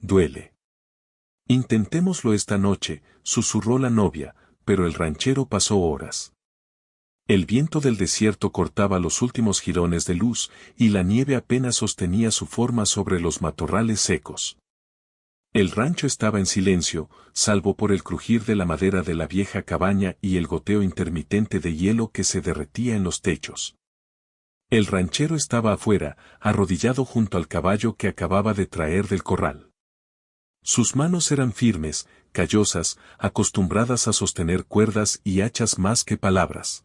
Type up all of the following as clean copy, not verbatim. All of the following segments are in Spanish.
duele. Intentémoslo esta noche, susurró la novia, pero el ranchero pasó horas. El viento del desierto cortaba los últimos jirones de luz, y la nieve apenas sostenía su forma sobre los matorrales secos. El rancho estaba en silencio, salvo por el crujir de la madera de la vieja cabaña y el goteo intermitente de hielo que se derretía en los techos. El ranchero estaba afuera, arrodillado junto al caballo que acababa de traer del corral. Sus manos eran firmes, callosas, acostumbradas a sostener cuerdas y hachas más que palabras.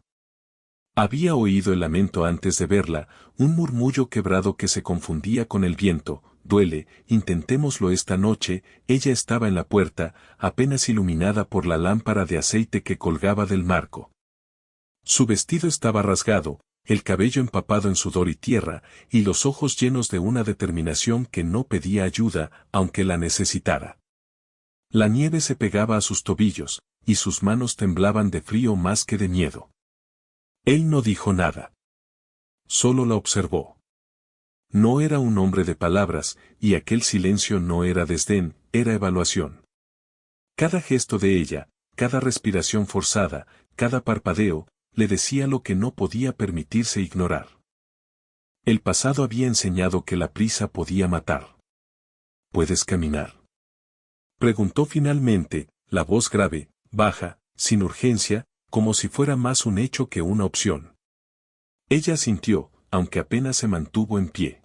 Había oído el lamento antes de verla, un murmullo quebrado que se confundía con el viento. Duele, intentémoslo esta noche. Ella estaba en la puerta, apenas iluminada por la lámpara de aceite que colgaba del marco. Su vestido estaba rasgado, el cabello empapado en sudor y tierra, y los ojos llenos de una determinación que no pedía ayuda, aunque la necesitara. La nieve se pegaba a sus tobillos, y sus manos temblaban de frío más que de miedo. Él no dijo nada. Solo la observó. No era un hombre de palabras, y aquel silencio no era desdén, era evaluación. Cada gesto de ella, cada respiración forzada, cada parpadeo, le decía lo que no podía permitirse ignorar. El pasado había enseñado que la prisa podía matar. ¿Puedes caminar?, preguntó finalmente, la voz grave, baja, sin urgencia, como si fuera más un hecho que una opción. Ella asintió, aunque apenas se mantuvo en pie.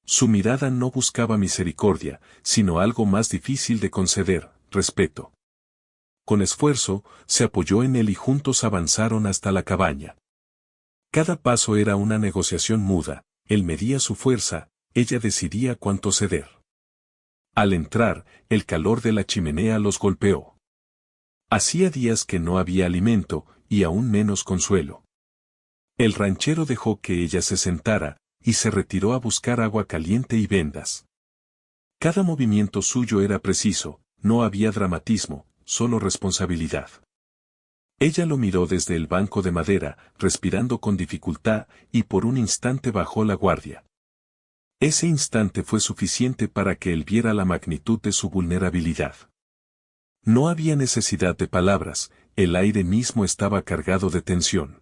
Su mirada no buscaba misericordia, sino algo más difícil de conceder, respeto. Con esfuerzo, se apoyó en él y juntos avanzaron hasta la cabaña. Cada paso era una negociación muda, él medía su fuerza, ella decidía cuánto ceder. Al entrar, el calor de la chimenea los golpeó. Hacía días que no había alimento, y aún menos consuelo. El ranchero dejó que ella se sentara, y se retiró a buscar agua caliente y vendas. Cada movimiento suyo era preciso, no había dramatismo, solo responsabilidad. Ella lo miró desde el banco de madera, respirando con dificultad, y por un instante bajó la guardia. Ese instante fue suficiente para que él viera la magnitud de su vulnerabilidad. No había necesidad de palabras, el aire mismo estaba cargado de tensión.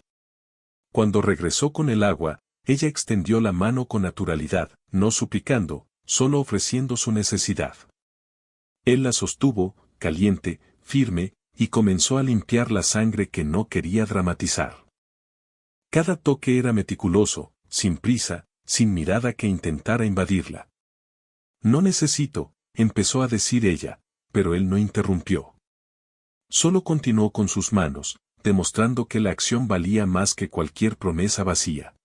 Cuando regresó con el agua, ella extendió la mano con naturalidad, no suplicando, solo ofreciendo su necesidad. Él la sostuvo, caliente, firme, y comenzó a limpiar la sangre que no quería dramatizar. Cada toque era meticuloso, sin prisa, sin mirada que intentara invadirla. No necesito, empezó a decir ella, pero él no interrumpió. Solo continuó con sus manos, demostrando que la acción valía más que cualquier promesa vacía.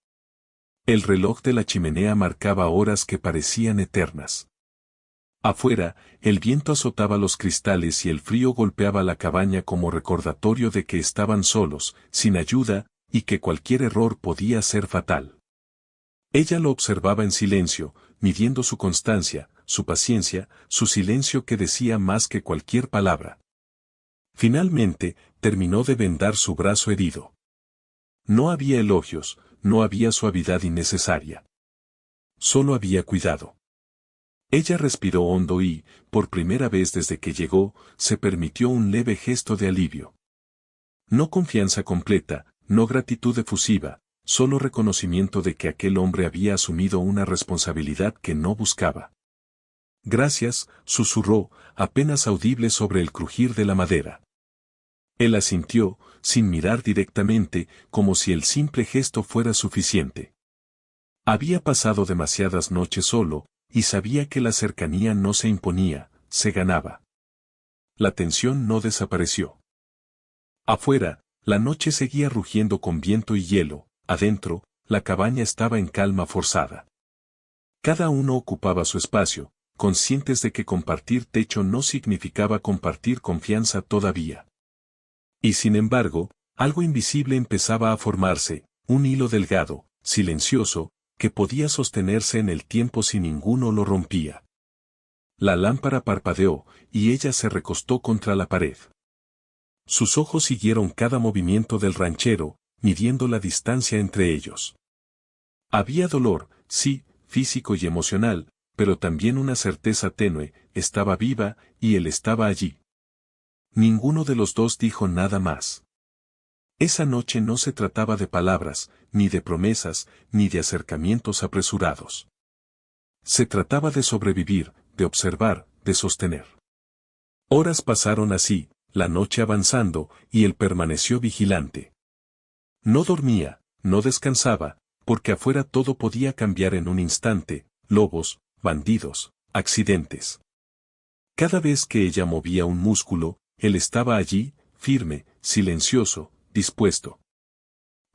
El reloj de la chimenea marcaba horas que parecían eternas. Afuera, el viento azotaba los cristales y el frío golpeaba la cabaña como recordatorio de que estaban solos, sin ayuda, y que cualquier error podía ser fatal. Ella lo observaba en silencio, midiendo su constancia, su paciencia, su silencio que decía más que cualquier palabra. Finalmente, terminó de vendar su brazo herido. No había elogios, no había suavidad innecesaria. Solo había cuidado. Ella respiró hondo y, por primera vez desde que llegó, se permitió un leve gesto de alivio. No confianza completa, no gratitud efusiva, solo reconocimiento de que aquel hombre había asumido una responsabilidad que no buscaba. Gracias, susurró, apenas audible sobre el crujir de la madera. Él asintió, sin mirar directamente, como si el simple gesto fuera suficiente. Había pasado demasiadas noches solo, y sabía que la cercanía no se imponía, se ganaba. La tensión no desapareció. Afuera, la noche seguía rugiendo con viento y hielo, adentro, la cabaña estaba en calma forzada. Cada uno ocupaba su espacio, conscientes de que compartir techo no significaba compartir confianza todavía. Y sin embargo, algo invisible empezaba a formarse, un hilo delgado, silencioso, que podía sostenerse en el tiempo si ninguno lo rompía. La lámpara parpadeó, y ella se recostó contra la pared. Sus ojos siguieron cada movimiento del ranchero, midiendo la distancia entre ellos. Había dolor, sí, físico y emocional, pero también una certeza tenue, estaba viva, y él estaba allí. Ninguno de los dos dijo nada más. Esa noche no se trataba de palabras, ni de promesas, ni de acercamientos apresurados. Se trataba de sobrevivir, de observar, de sostener. Horas pasaron así, la noche avanzando, y él permaneció vigilante. No dormía, no descansaba, porque afuera todo podía cambiar en un instante, lobos, bandidos, accidentes. Cada vez que ella movía un músculo, él estaba allí, firme, silencioso, dispuesto.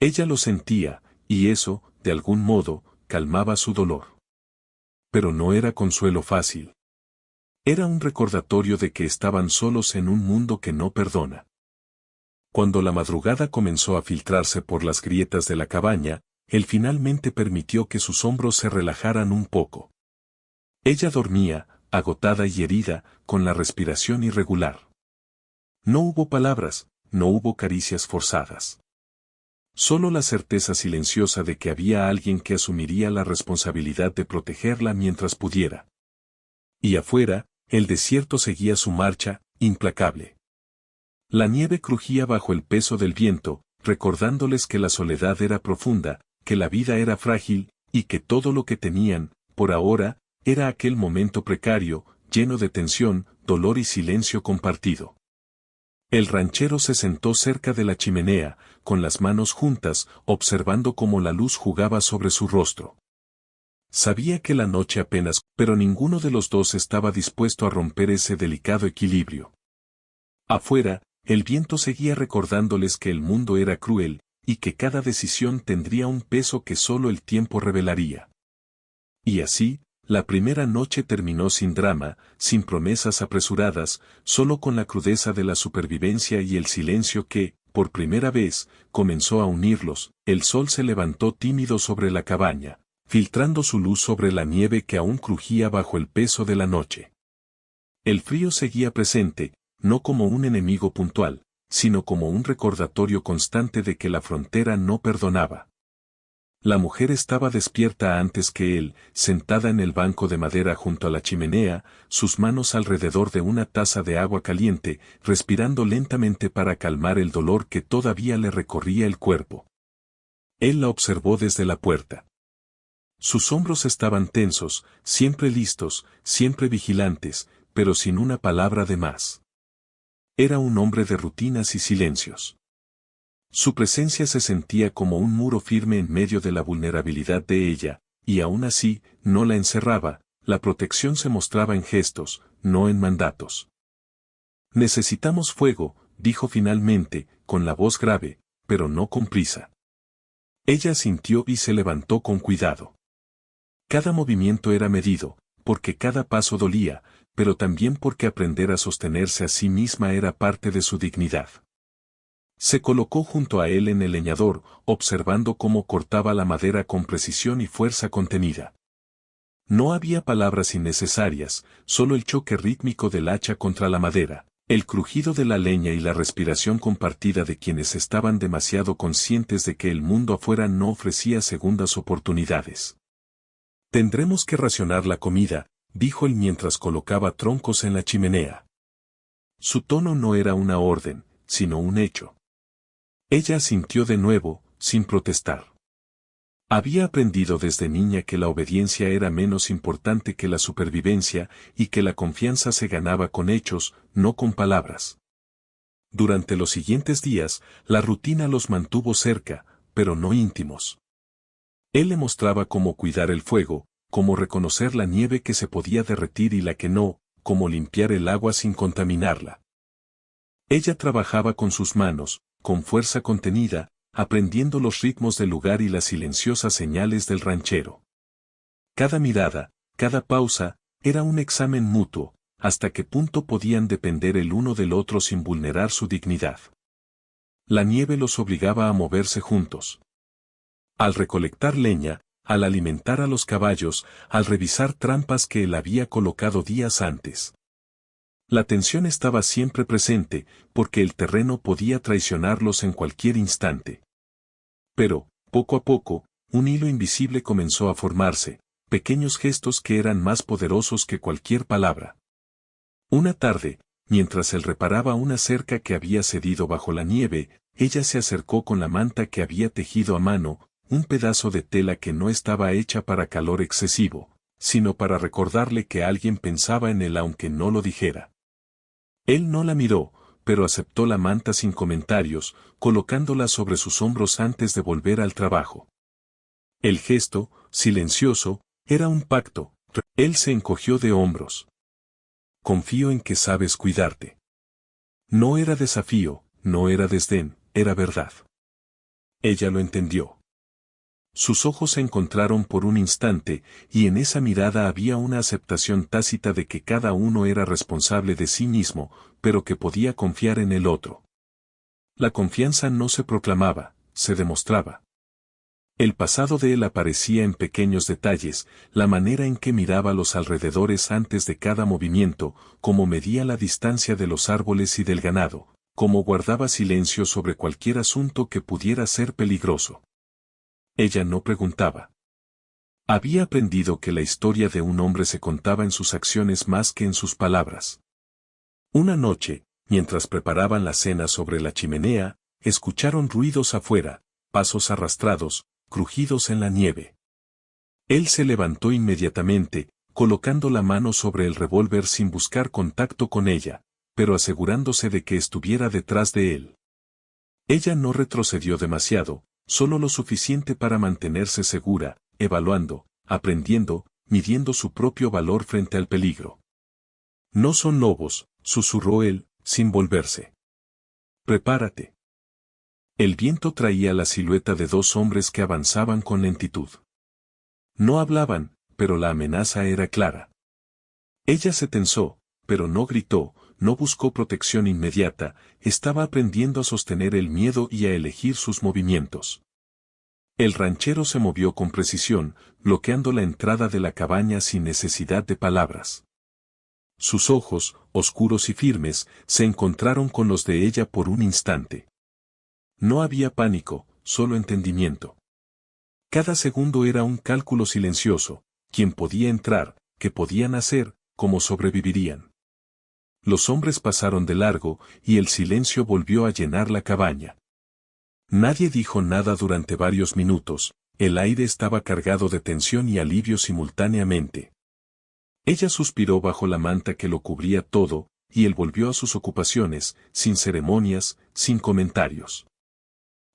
Ella lo sentía, y eso, de algún modo, calmaba su dolor. Pero no era consuelo fácil. Era un recordatorio de que estaban solos en un mundo que no perdona. Cuando la madrugada comenzó a filtrarse por las grietas de la cabaña, él finalmente permitió que sus hombros se relajaran un poco. Ella dormía, agotada y herida, con la respiración irregular. No hubo palabras, no hubo caricias forzadas. Solo la certeza silenciosa de que había alguien que asumiría la responsabilidad de protegerla mientras pudiera. Y afuera, el desierto seguía su marcha, implacable. La nieve crujía bajo el peso del viento, recordándoles que la soledad era profunda, que la vida era frágil, y que todo lo que tenían, por ahora, era aquel momento precario, lleno de tensión, dolor y silencio compartido. El ranchero se sentó cerca de la chimenea, con las manos juntas, observando cómo la luz jugaba sobre su rostro. Sabía que la noche apenas, pero ninguno de los dos estaba dispuesto a romper ese delicado equilibrio. Afuera, el viento seguía recordándoles que el mundo era cruel, y que cada decisión tendría un peso que solo el tiempo revelaría. Y así, la primera noche terminó sin drama, sin promesas apresuradas, solo con la crudeza de la supervivencia y el silencio que, por primera vez, comenzó a unirlos. El sol se levantó tímido sobre la cabaña, filtrando su luz sobre la nieve que aún crujía bajo el peso de la noche. El frío seguía presente, no como un enemigo puntual, sino como un recordatorio constante de que la frontera no perdonaba. La mujer estaba despierta antes que él, sentada en el banco de madera junto a la chimenea, sus manos alrededor de una taza de agua caliente, respirando lentamente para calmar el dolor que todavía le recorría el cuerpo. Él la observó desde la puerta. Sus hombros estaban tensos, siempre listos, siempre vigilantes, pero sin una palabra de más. Era un hombre de rutinas y silencios. Su presencia se sentía como un muro firme en medio de la vulnerabilidad de ella, y aún así, no la encerraba, la protección se mostraba en gestos, no en mandatos. Necesitamos fuego, dijo finalmente, con la voz grave, pero no con prisa. Ella asintió y se levantó con cuidado. Cada movimiento era medido, porque cada paso dolía, pero también porque aprender a sostenerse a sí misma era parte de su dignidad. Se colocó junto a él en el leñador, observando cómo cortaba la madera con precisión y fuerza contenida. No había palabras innecesarias, solo el choque rítmico del hacha contra la madera, el crujido de la leña y la respiración compartida de quienes estaban demasiado conscientes de que el mundo afuera no ofrecía segundas oportunidades. Tendremos que racionar la comida, dijo él mientras colocaba troncos en la chimenea. Su tono no era una orden, sino un hecho. Ella asintió de nuevo, sin protestar. Había aprendido desde niña que la obediencia era menos importante que la supervivencia y que la confianza se ganaba con hechos, no con palabras. Durante los siguientes días, la rutina los mantuvo cerca, pero no íntimos. Él le mostraba cómo cuidar el fuego, cómo reconocer la nieve que se podía derretir y la que no, cómo limpiar el agua sin contaminarla. Ella trabajaba con sus manos, con fuerza contenida, aprendiendo los ritmos del lugar y las silenciosas señales del ranchero. Cada mirada, cada pausa, era un examen mutuo, hasta qué punto podían depender el uno del otro sin vulnerar su dignidad. La nieve los obligaba a moverse juntos. Al recolectar leña, al alimentar a los caballos, al revisar trampas que él había colocado días antes. La tensión estaba siempre presente, porque el terreno podía traicionarlos en cualquier instante. Pero, poco a poco, un hilo invisible comenzó a formarse, pequeños gestos que eran más poderosos que cualquier palabra. Una tarde, mientras él reparaba una cerca que había cedido bajo la nieve, ella se acercó con la manta que había tejido a mano, un pedazo de tela que no estaba hecha para calor excesivo, sino para recordarle que alguien pensaba en él aunque no lo dijera. Él no la miró, pero aceptó la manta sin comentarios, colocándola sobre sus hombros antes de volver al trabajo. El gesto, silencioso, era un pacto. Él se encogió de hombros. Confío en que sabes cuidarte. No era desafío, no era desdén, era verdad. Ella lo entendió. Sus ojos se encontraron por un instante, y en esa mirada había una aceptación tácita de que cada uno era responsable de sí mismo, pero que podía confiar en el otro. La confianza no se proclamaba, se demostraba. El pasado de él aparecía en pequeños detalles, la manera en que miraba los alrededores antes de cada movimiento, cómo medía la distancia de los árboles y del ganado, cómo guardaba silencio sobre cualquier asunto que pudiera ser peligroso. Ella no preguntaba. Había aprendido que la historia de un hombre se contaba en sus acciones más que en sus palabras. Una noche, mientras preparaban la cena sobre la chimenea, escucharon ruidos afuera, pasos arrastrados, crujidos en la nieve. Él se levantó inmediatamente, colocando la mano sobre el revólver sin buscar contacto con ella, pero asegurándose de que estuviera detrás de él. Ella no retrocedió demasiado, solo lo suficiente para mantenerse segura, evaluando, aprendiendo, midiendo su propio valor frente al peligro. No son lobos, susurró él, sin volverse. Prepárate. El viento traía la silueta de dos hombres que avanzaban con lentitud. No hablaban, pero la amenaza era clara. Ella se tensó, pero no gritó, no buscó protección inmediata, estaba aprendiendo a sostener el miedo y a elegir sus movimientos. El ranchero se movió con precisión, bloqueando la entrada de la cabaña sin necesidad de palabras. Sus ojos, oscuros y firmes, se encontraron con los de ella por un instante. No había pánico, solo entendimiento. Cada segundo era un cálculo silencioso, quién podía entrar, qué podían hacer, cómo sobrevivirían. Los hombres pasaron de largo, y el silencio volvió a llenar la cabaña. Nadie dijo nada durante varios minutos, el aire estaba cargado de tensión y alivio simultáneamente. Ella suspiró bajo la manta que lo cubría todo, y él volvió a sus ocupaciones, sin ceremonias, sin comentarios.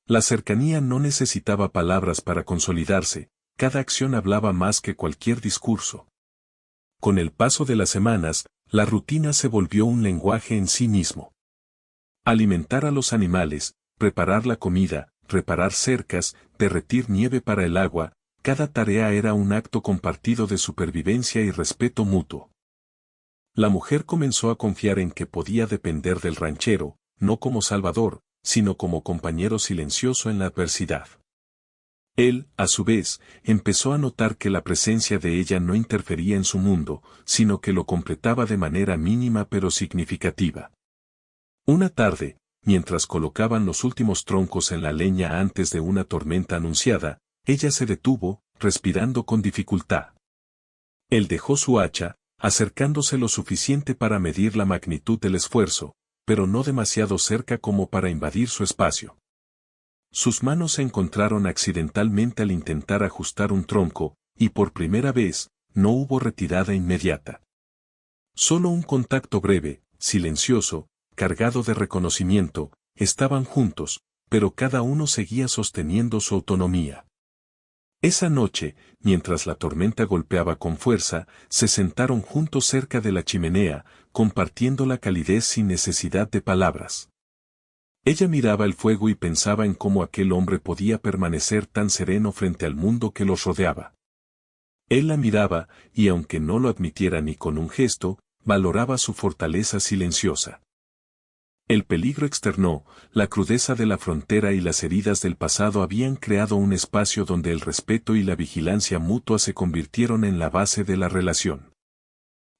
La cercanía no necesitaba palabras para consolidarse, cada acción hablaba más que cualquier discurso. Con el paso de las semanas, la rutina se volvió un lenguaje en sí mismo. Alimentar a los animales, preparar la comida, reparar cercas, derretir nieve para el agua, cada tarea era un acto compartido de supervivencia y respeto mutuo. La mujer comenzó a confiar en que podía depender del ranchero, no como salvador, sino como compañero silencioso en la adversidad. Él, a su vez, empezó a notar que la presencia de ella no interfería en su mundo, sino que lo completaba de manera mínima pero significativa. Una tarde, mientras colocaban los últimos troncos en la leña antes de una tormenta anunciada, ella se detuvo, respirando con dificultad. Él dejó su hacha, acercándose lo suficiente para medir la magnitud del esfuerzo, pero no demasiado cerca como para invadir su espacio. Sus manos se encontraron accidentalmente al intentar ajustar un tronco, y por primera vez, no hubo retirada inmediata. Solo un contacto breve, silencioso, cargado de reconocimiento, estaban juntos, pero cada uno seguía sosteniendo su autonomía. Esa noche, mientras la tormenta golpeaba con fuerza, se sentaron juntos cerca de la chimenea, compartiendo la calidez sin necesidad de palabras. Ella miraba el fuego y pensaba en cómo aquel hombre podía permanecer tan sereno frente al mundo que los rodeaba. Él la miraba, y aunque no lo admitiera ni con un gesto, valoraba su fortaleza silenciosa. El peligro externo, la crudeza de la frontera y las heridas del pasado habían creado un espacio donde el respeto y la vigilancia mutua se convirtieron en la base de la relación.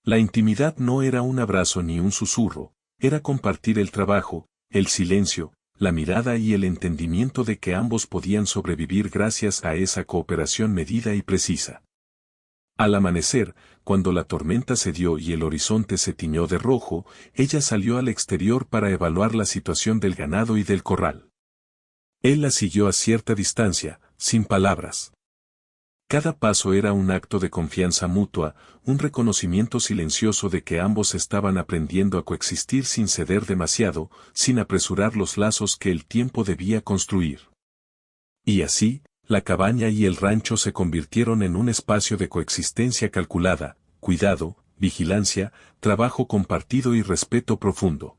La intimidad no era un abrazo ni un susurro, era compartir el trabajo, el silencio, la mirada y el entendimiento de que ambos podían sobrevivir gracias a esa cooperación medida y precisa. Al amanecer, cuando la tormenta cedió y el horizonte se tiñó de rojo, ella salió al exterior para evaluar la situación del ganado y del corral. Él la siguió a cierta distancia, sin palabras. Cada paso era un acto de confianza mutua, un reconocimiento silencioso de que ambos estaban aprendiendo a coexistir sin ceder demasiado, sin apresurar los lazos que el tiempo debía construir. Y así, la cabaña y el rancho se convirtieron en un espacio de coexistencia calculada, cuidado, vigilancia, trabajo compartido y respeto profundo.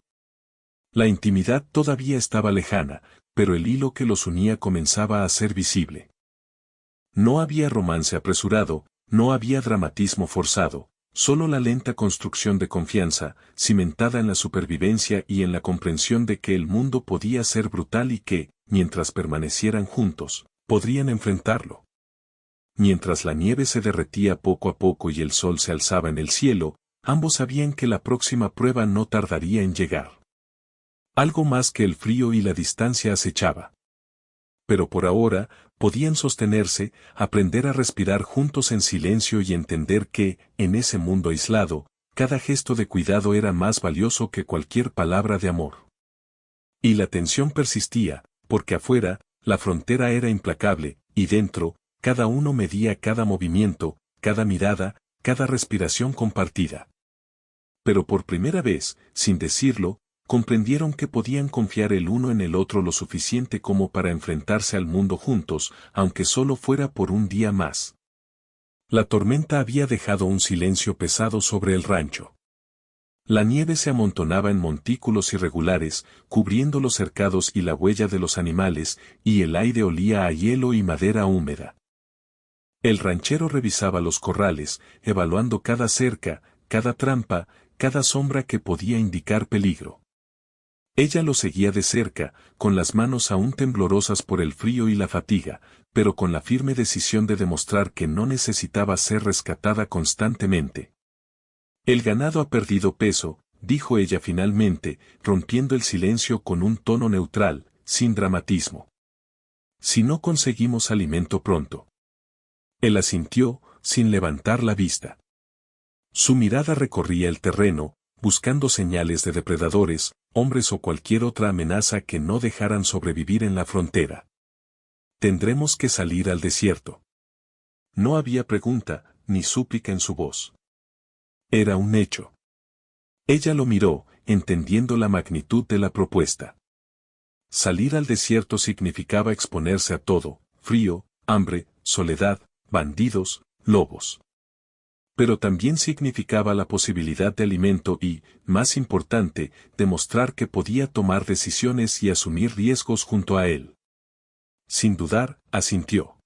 La intimidad todavía estaba lejana, pero el hilo que los unía comenzaba a ser visible. No había romance apresurado, no había dramatismo forzado, solo la lenta construcción de confianza, cimentada en la supervivencia y en la comprensión de que el mundo podía ser brutal y que, mientras permanecieran juntos, podrían enfrentarlo. Mientras la nieve se derretía poco a poco y el sol se alzaba en el cielo, ambos sabían que la próxima prueba no tardaría en llegar. Algo más que el frío y la distancia acechaba. Pero por ahora, podían sostenerse, aprender a respirar juntos en silencio y entender que, en ese mundo aislado, cada gesto de cuidado era más valioso que cualquier palabra de amor. Y la tensión persistía, porque afuera, la frontera era implacable, y dentro, cada uno medía cada movimiento, cada mirada, cada respiración compartida. Pero por primera vez, sin decirlo, comprendieron que podían confiar el uno en el otro lo suficiente como para enfrentarse al mundo juntos, aunque solo fuera por un día más. La tormenta había dejado un silencio pesado sobre el rancho. La nieve se amontonaba en montículos irregulares, cubriendo los cercados y la huella de los animales, y el aire olía a hielo y madera húmeda. El ranchero revisaba los corrales, evaluando cada cerca, cada trampa, cada sombra que podía indicar peligro. Ella lo seguía de cerca, con las manos aún temblorosas por el frío y la fatiga, pero con la firme decisión de demostrar que no necesitaba ser rescatada constantemente. El ganado ha perdido peso, dijo ella finalmente, rompiendo el silencio con un tono neutral, sin dramatismo. Si no conseguimos alimento pronto. Él asintió, sin levantar la vista. Su mirada recorría el terreno, buscando señales de depredadores, hombres o cualquier otra amenaza que no dejaran sobrevivir en la frontera. Tendremos que salir al desierto. No había pregunta, ni súplica en su voz. Era un hecho. Ella lo miró, entendiendo la magnitud de la propuesta. Salir al desierto significaba exponerse a todo, frío, hambre, soledad, bandidos, lobos. Pero también significaba la posibilidad de alimento y, más importante, demostrar que podía tomar decisiones y asumir riesgos junto a él. Sin dudar, asintió.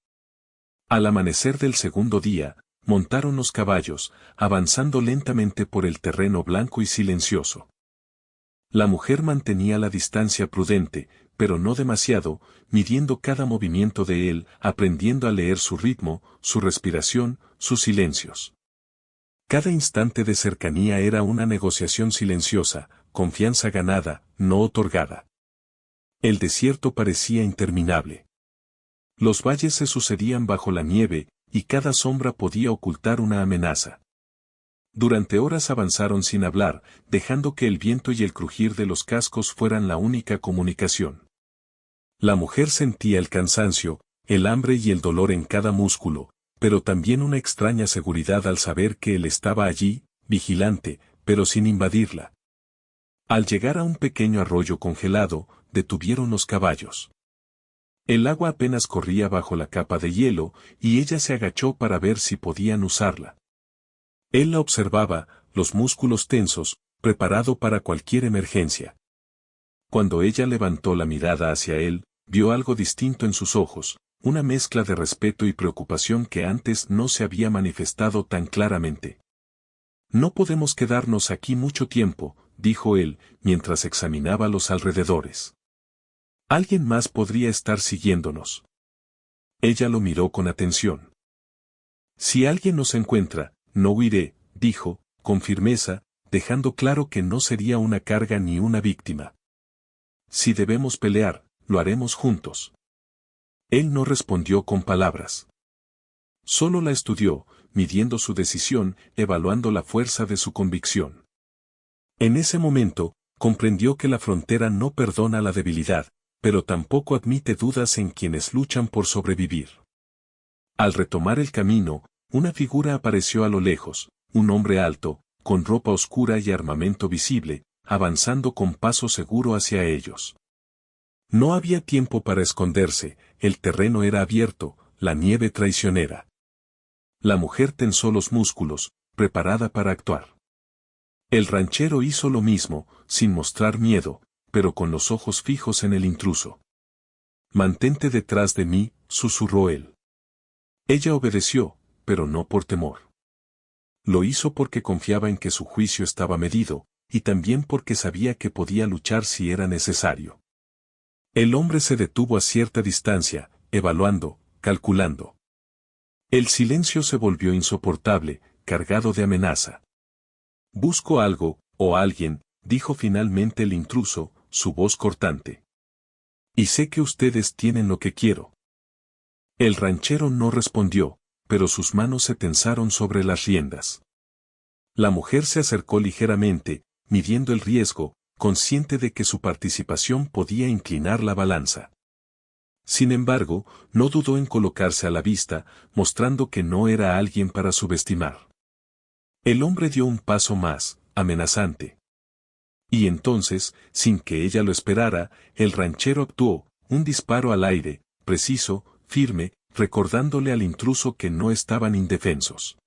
Al amanecer del segundo día, montaron los caballos, avanzando lentamente por el terreno blanco y silencioso. La mujer mantenía la distancia prudente, pero no demasiado, midiendo cada movimiento de él, aprendiendo a leer su ritmo, su respiración, sus silencios. Cada instante de cercanía era una negociación silenciosa, confianza ganada, no otorgada. El desierto parecía interminable. Los valles se sucedían bajo la nieve, y cada sombra podía ocultar una amenaza. Durante horas avanzaron sin hablar, dejando que el viento y el crujir de los cascos fueran la única comunicación. La mujer sentía el cansancio, el hambre y el dolor en cada músculo, pero también una extraña seguridad al saber que él estaba allí, vigilante, pero sin invadirla. Al llegar a un pequeño arroyo congelado, detuvieron los caballos. El agua apenas corría bajo la capa de hielo, y ella se agachó para ver si podían usarla. Él la observaba, los músculos tensos, preparado para cualquier emergencia. Cuando ella levantó la mirada hacia él, vio algo distinto en sus ojos, una mezcla de respeto y preocupación que antes no se había manifestado tan claramente. No podemos quedarnos aquí mucho tiempo, dijo él, mientras examinaba los alrededores. Alguien más podría estar siguiéndonos. Ella lo miró con atención. Si alguien nos encuentra, no huiré, dijo, con firmeza, dejando claro que no sería una carga ni una víctima. Si debemos pelear, lo haremos juntos. Él no respondió con palabras. Solo la estudió, midiendo su decisión, evaluando la fuerza de su convicción. En ese momento, comprendió que la frontera no perdona la debilidad, pero tampoco admite dudas en quienes luchan por sobrevivir. Al retomar el camino, una figura apareció a lo lejos, un hombre alto, con ropa oscura y armamento visible, avanzando con paso seguro hacia ellos. No había tiempo para esconderse, el terreno era abierto, la nieve traicionera. La mujer tensó los músculos, preparada para actuar. El ranchero hizo lo mismo, sin mostrar miedo, pero con los ojos fijos en el intruso. «Mantente detrás de mí», susurró él. Ella obedeció, pero no por temor. Lo hizo porque confiaba en que su juicio estaba medido, y también porque sabía que podía luchar si era necesario. El hombre se detuvo a cierta distancia, evaluando, calculando. El silencio se volvió insoportable, cargado de amenaza. «Busco algo, o alguien», dijo finalmente el intruso, su voz cortante. «Y sé que ustedes tienen lo que quiero». El ranchero no respondió, pero sus manos se tensaron sobre las riendas. La mujer se acercó ligeramente, midiendo el riesgo, consciente de que su participación podía inclinar la balanza. Sin embargo, no dudó en colocarse a la vista, mostrando que no era alguien para subestimar. El hombre dio un paso más, amenazante. Y entonces, sin que ella lo esperara, el ranchero actuó, un disparo al aire, preciso, firme, recordándole al intruso que no estaban indefensos.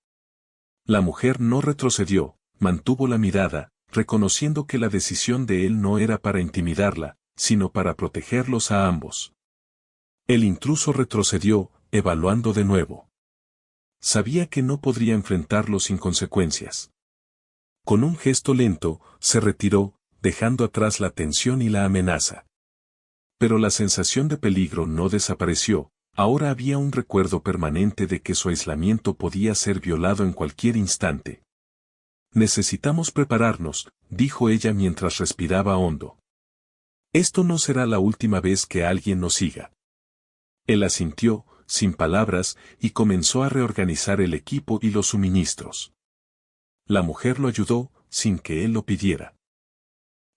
La mujer no retrocedió, mantuvo la mirada, reconociendo que la decisión de él no era para intimidarla, sino para protegerlos a ambos. El intruso retrocedió, evaluando de nuevo. Sabía que no podría enfrentarlo sin consecuencias. Con un gesto lento, se retiró, dejando atrás la tensión y la amenaza. Pero la sensación de peligro no desapareció, ahora había un recuerdo permanente de que su aislamiento podía ser violado en cualquier instante. «Necesitamos prepararnos», dijo ella mientras respiraba hondo. «Esto no será la última vez que alguien nos siga». Él asintió, sin palabras, y comenzó a reorganizar el equipo y los suministros. La mujer lo ayudó, sin que él lo pidiera.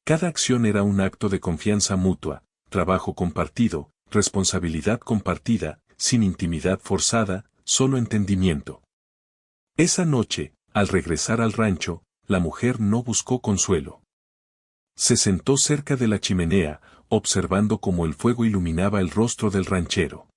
Cada acción era un acto de confianza mutua, trabajo compartido, responsabilidad compartida, sin intimidad forzada, solo entendimiento. Esa noche, al regresar al rancho, la mujer no buscó consuelo. Se sentó cerca de la chimenea, observando cómo el fuego iluminaba el rostro del ranchero.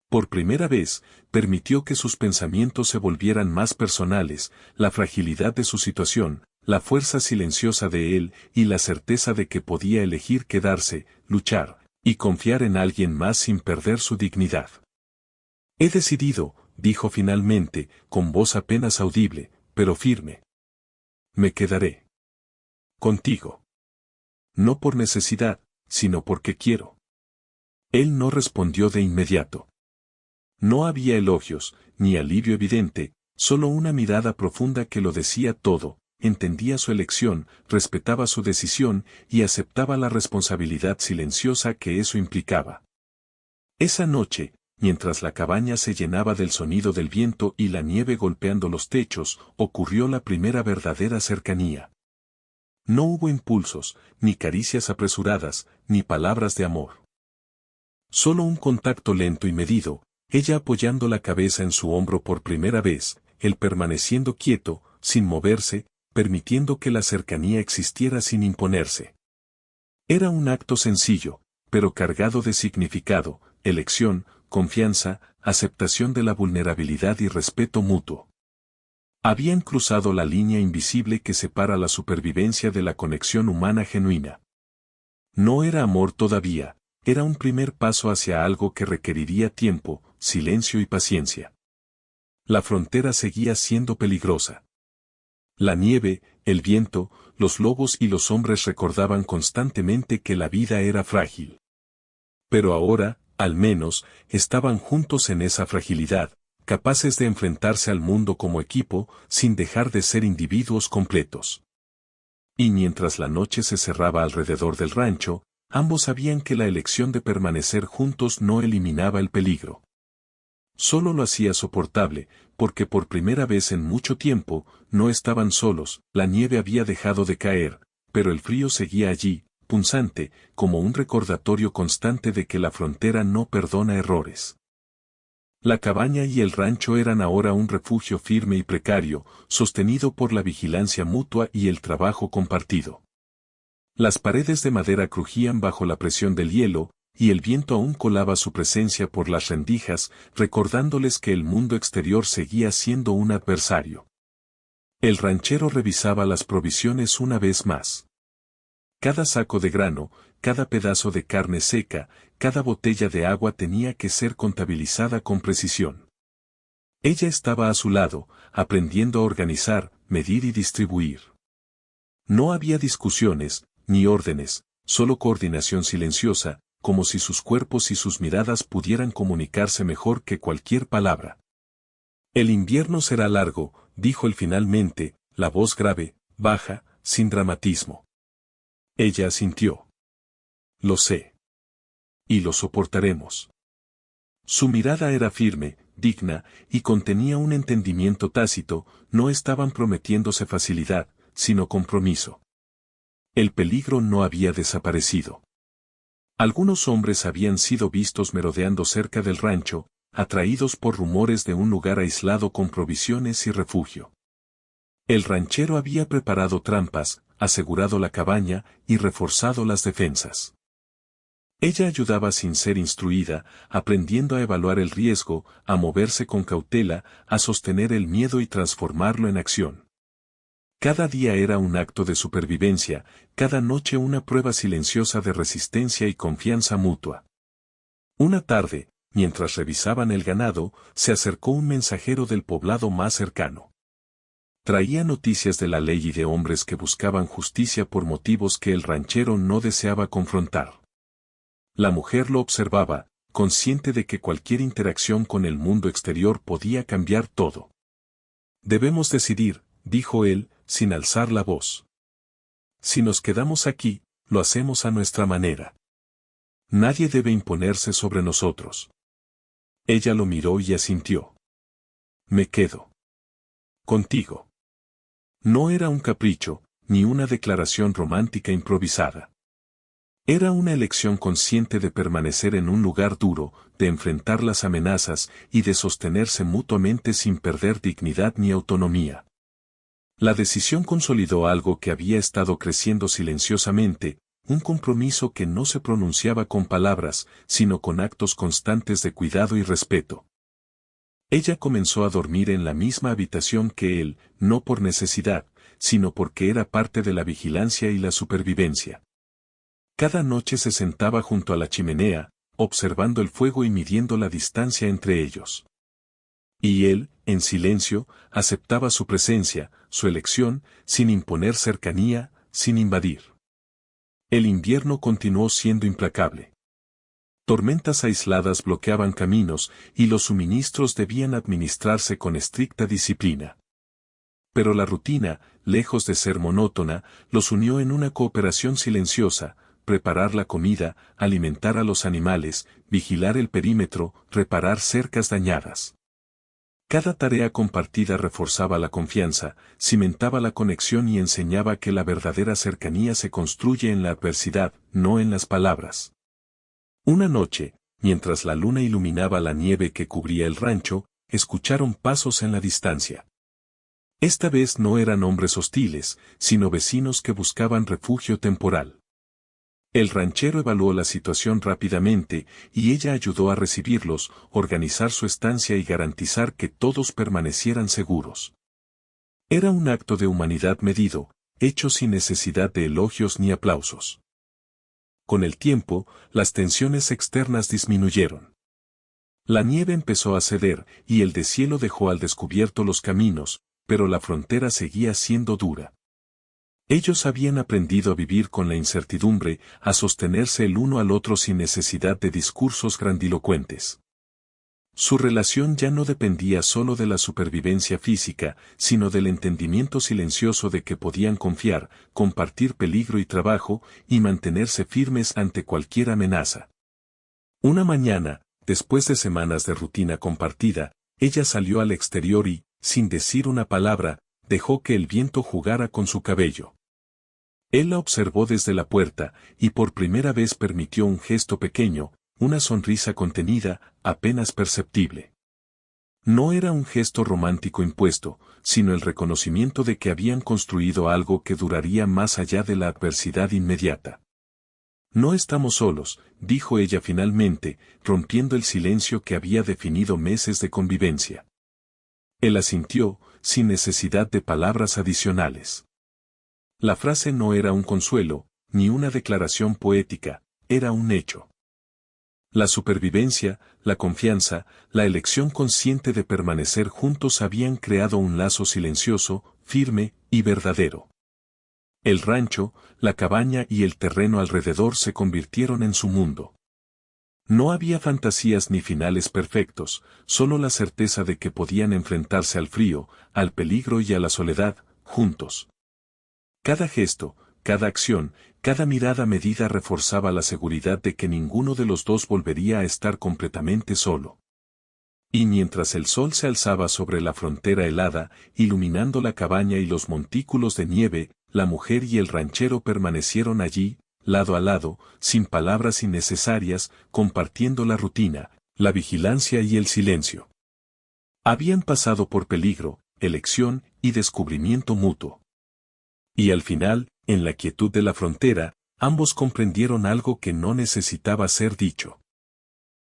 Por primera vez, permitió que sus pensamientos se volvieran más personales, la fragilidad de su situación, la fuerza silenciosa de él y la certeza de que podía elegir quedarse, luchar, y confiar en alguien más sin perder su dignidad. «He decidido», dijo finalmente, con voz apenas audible, pero firme. «Me quedaré contigo. No por necesidad, sino porque quiero». Él no respondió de inmediato. No había elogios, ni alivio evidente, solo una mirada profunda que lo decía todo, entendía su elección, respetaba su decisión y aceptaba la responsabilidad silenciosa que eso implicaba. Esa noche, mientras la cabaña se llenaba del sonido del viento y la nieve golpeando los techos, ocurrió la primera verdadera cercanía. No hubo impulsos, ni caricias apresuradas, ni palabras de amor. Solo un contacto lento y medido, ella apoyando la cabeza en su hombro por primera vez, él permaneciendo quieto, sin moverse, permitiendo que la cercanía existiera sin imponerse. Era un acto sencillo, pero cargado de significado, elección, confianza, aceptación de la vulnerabilidad y respeto mutuo. Habían cruzado la línea invisible que separa la supervivencia de la conexión humana genuina. No era amor todavía, era un primer paso hacia algo que requeriría tiempo, silencio y paciencia. La frontera seguía siendo peligrosa. La nieve, el viento, los lobos y los hombres recordaban constantemente que la vida era frágil. Pero ahora, al menos, estaban juntos en esa fragilidad, capaces de enfrentarse al mundo como equipo, sin dejar de ser individuos completos. Y mientras la noche se cerraba alrededor del rancho, ambos sabían que la elección de permanecer juntos no eliminaba el peligro. Solo lo hacía soportable, porque por primera vez en mucho tiempo, no estaban solos, la nieve había dejado de caer, pero el frío seguía allí, punzante, como un recordatorio constante de que la frontera no perdona errores. La cabaña y el rancho eran ahora un refugio firme y precario, sostenido por la vigilancia mutua y el trabajo compartido. Las paredes de madera crujían bajo la presión del hielo, y el viento aún colaba su presencia por las rendijas, recordándoles que el mundo exterior seguía siendo un adversario. El ranchero revisaba las provisiones una vez más. Cada saco de grano, cada pedazo de carne seca, cada botella de agua tenía que ser contabilizada con precisión. Ella estaba a su lado, aprendiendo a organizar, medir y distribuir. No había discusiones, ni órdenes, solo coordinación silenciosa, como si sus cuerpos y sus miradas pudieran comunicarse mejor que cualquier palabra. El invierno será largo, dijo él finalmente, la voz grave, baja, sin dramatismo. Ella asintió. Lo sé. Y lo soportaremos. Su mirada era firme, digna, y contenía un entendimiento tácito, no estaban prometiéndose facilidad, sino compromiso. El peligro no había desaparecido. Algunos hombres habían sido vistos merodeando cerca del rancho, atraídos por rumores de un lugar aislado con provisiones y refugio. El ranchero había preparado trampas, asegurado la cabaña y reforzado las defensas. Ella ayudaba sin ser instruida, aprendiendo a evaluar el riesgo, a moverse con cautela, a sostener el miedo y transformarlo en acción. Cada día era un acto de supervivencia, cada noche una prueba silenciosa de resistencia y confianza mutua. Una tarde, mientras revisaban el ganado, se acercó un mensajero del poblado más cercano. Traía noticias de la ley y de hombres que buscaban justicia por motivos que el ranchero no deseaba confrontar. La mujer lo observaba, consciente de que cualquier interacción con el mundo exterior podía cambiar todo. Debemos decidir, dijo él, sin alzar la voz. Si nos quedamos aquí, lo hacemos a nuestra manera. Nadie debe imponerse sobre nosotros. Ella lo miró y asintió. Me quedo. Contigo. No era un capricho, ni una declaración romántica improvisada. Era una elección consciente de permanecer en un lugar duro, de enfrentar las amenazas y de sostenerse mutuamente sin perder dignidad ni autonomía. La decisión consolidó algo que había estado creciendo silenciosamente, un compromiso que no se pronunciaba con palabras, sino con actos constantes de cuidado y respeto. Ella comenzó a dormir en la misma habitación que él, no por necesidad, sino porque era parte de la vigilancia y la supervivencia. Cada noche se sentaba junto a la chimenea, observando el fuego y midiendo la distancia entre ellos. Y él, en silencio, aceptaba su presencia, su elección, sin imponer cercanía, sin invadir. El invierno continuó siendo implacable. Tormentas aisladas bloqueaban caminos, y los suministros debían administrarse con estricta disciplina. Pero la rutina, lejos de ser monótona, los unió en una cooperación silenciosa: preparar la comida, alimentar a los animales, vigilar el perímetro, reparar cercas dañadas. Cada tarea compartida reforzaba la confianza, cimentaba la conexión y enseñaba que la verdadera cercanía se construye en la adversidad, no en las palabras. Una noche, mientras la luna iluminaba la nieve que cubría el rancho, escucharon pasos en la distancia. Esta vez no eran hombres hostiles, sino vecinos que buscaban refugio temporal. El ranchero evaluó la situación rápidamente, y ella ayudó a recibirlos, organizar su estancia y garantizar que todos permanecieran seguros. Era un acto de humanidad medido, hecho sin necesidad de elogios ni aplausos. Con el tiempo, las tensiones externas disminuyeron. La nieve empezó a ceder, y el deshielo dejó al descubierto los caminos, pero la frontera seguía siendo dura. Ellos habían aprendido a vivir con la incertidumbre, a sostenerse el uno al otro sin necesidad de discursos grandilocuentes. Su relación ya no dependía solo de la supervivencia física, sino del entendimiento silencioso de que podían confiar, compartir peligro y trabajo, y mantenerse firmes ante cualquier amenaza. Una mañana, después de semanas de rutina compartida, ella salió al exterior y, sin decir una palabra, dejó que el viento jugara con su cabello. Él la observó desde la puerta, y por primera vez permitió un gesto pequeño, una sonrisa contenida, apenas perceptible. No era un gesto romántico impuesto, sino el reconocimiento de que habían construido algo que duraría más allá de la adversidad inmediata. No estamos solos, dijo ella finalmente, rompiendo el silencio que había definido meses de convivencia. Él asintió, sin necesidad de palabras adicionales. La frase no era un consuelo, ni una declaración poética, era un hecho. La supervivencia, la confianza, la elección consciente de permanecer juntos habían creado un lazo silencioso, firme y verdadero. El rancho, la cabaña y el terreno alrededor se convirtieron en su mundo. No había fantasías ni finales perfectos, solo la certeza de que podían enfrentarse al frío, al peligro y a la soledad, juntos. Cada gesto, cada acción, cada mirada medida reforzaba la seguridad de que ninguno de los dos volvería a estar completamente solo. Y mientras el sol se alzaba sobre la frontera helada, iluminando la cabaña y los montículos de nieve, la mujer y el ranchero permanecieron allí, lado a lado, sin palabras innecesarias, compartiendo la rutina, la vigilancia y el silencio. Habían pasado por peligro, elección y descubrimiento mutuo. Y al final, en la quietud de la frontera, ambos comprendieron algo que no necesitaba ser dicho.